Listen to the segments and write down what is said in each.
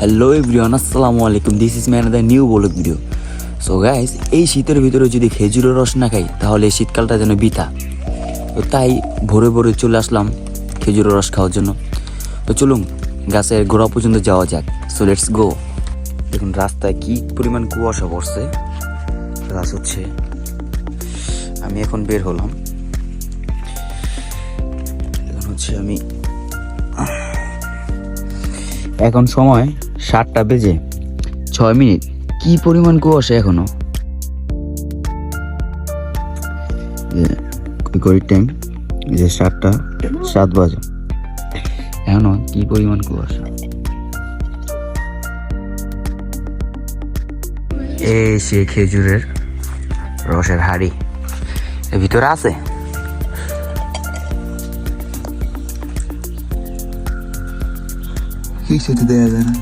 Hello everyone, আসসালামু আলাইকুম। This is my another new blog video. So guys, এই শীতের ভিতরে যদি খেজুরের রস না খাই তাহলে এই শীতকালটা যেন বৃথা। তো তাই ভোরে ভোরে চলে আসলাম খেজুরের রস খাওয়ার জন্য। তো চলুন গাছের গোড়া পর্যন্ত যাওয়া যাক। So let's go. দেখুন রাস্তায় কি পরিমাণ কুয়াশা পড়ছে। প্লাস হচ্ছে আমি এখন বের হলাম। আমি এখন সময় 7টা বেজে 6 মিনিট। কি পরিমাণ কুয়াশা এখনো। ঘড়ির টাইম যে 7টা 7 বাজে, এখনো কি পরিমাণ কুয়াশা। এই সে খেজুরের রসের হাড়ি এর ভিতরে আছে। কিছুতে দেওয়া যায় না।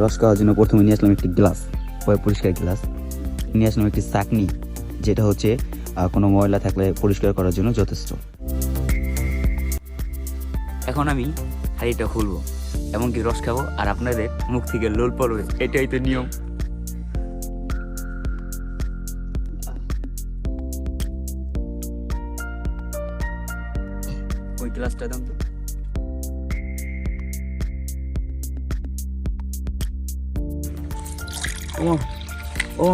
রস খাওয়ার জন্য প্রথমে নিয়ে আসলাম একটি গ্লাস, পরিষ্কার গ্লাস। নিয়ে আসলাম একটি চাকনি, যেটা হচ্ছে কোনো ময়লা থাকলে পরিষ্কার করার জন্য যথেষ্ট। এখন আমি হাঁড়িটা খুলবো, এমনকি রস খাবো আর আপনাদের মুখ থেকে লোল পড়বে। এটাই তো নিয়ম। ওই গ্লাসটা দাম তো। ও ও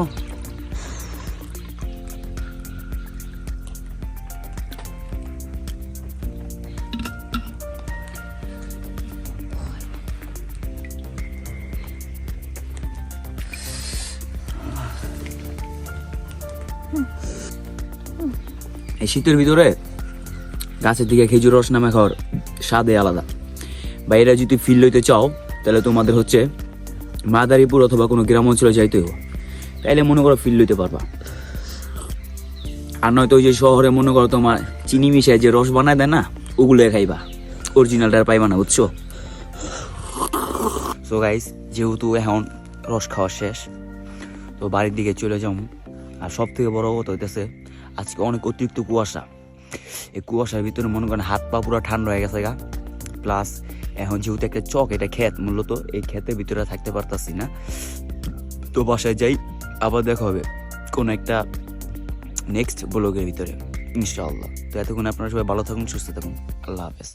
এই শীতের ভিতরে গাছের দিকে খেজুর রস নামে খাওয়ার স্বাদে আলাদা। বা এরা যদি ফিল লইতে চাও তাহলে তোমাদের হচ্ছে মাদারীপুর অথবা কোনো গ্রাম অঞ্চলে যাইতে হবে, তাইলে মনে করো ফিল লইতে পারবা। আর নয়তো ওই যে শহরে মনে করো তোমার চিনি মিশায় যে রস বানায় দেয় না, ওগুলো খাইবা, অরিজিনালটা পাইবা না, বুঝছো? সো গাইস, যেহেতু এখন রস খাওয়া শেষ, তো বাড়ির দিকে চলে যাবো। আর সব থেকে বড় কথা হইতেছে আজকে অনেক অতিরিক্ত কুয়াশা। এই কুয়াশার ভিতরে মনে করেন হাত পা পুরো ঠান্ডা হয়ে গেছে গা। প্লাস এখন যেহেতু একটা চক, এটা ক্ষেত, মূলত এই ক্ষেতের ভিতরে থাকতে পারতাছি না। তো বাসায় যাই, আবার দেখা হবে কোনো একটা নেক্সট ব্লগের ভিতরে ইনশাআল্লাহ। তো এতক্ষণ আপনারা সবাই ভালো থাকুন, সুস্থ থাকুন। আল্লাহ হাফেজ।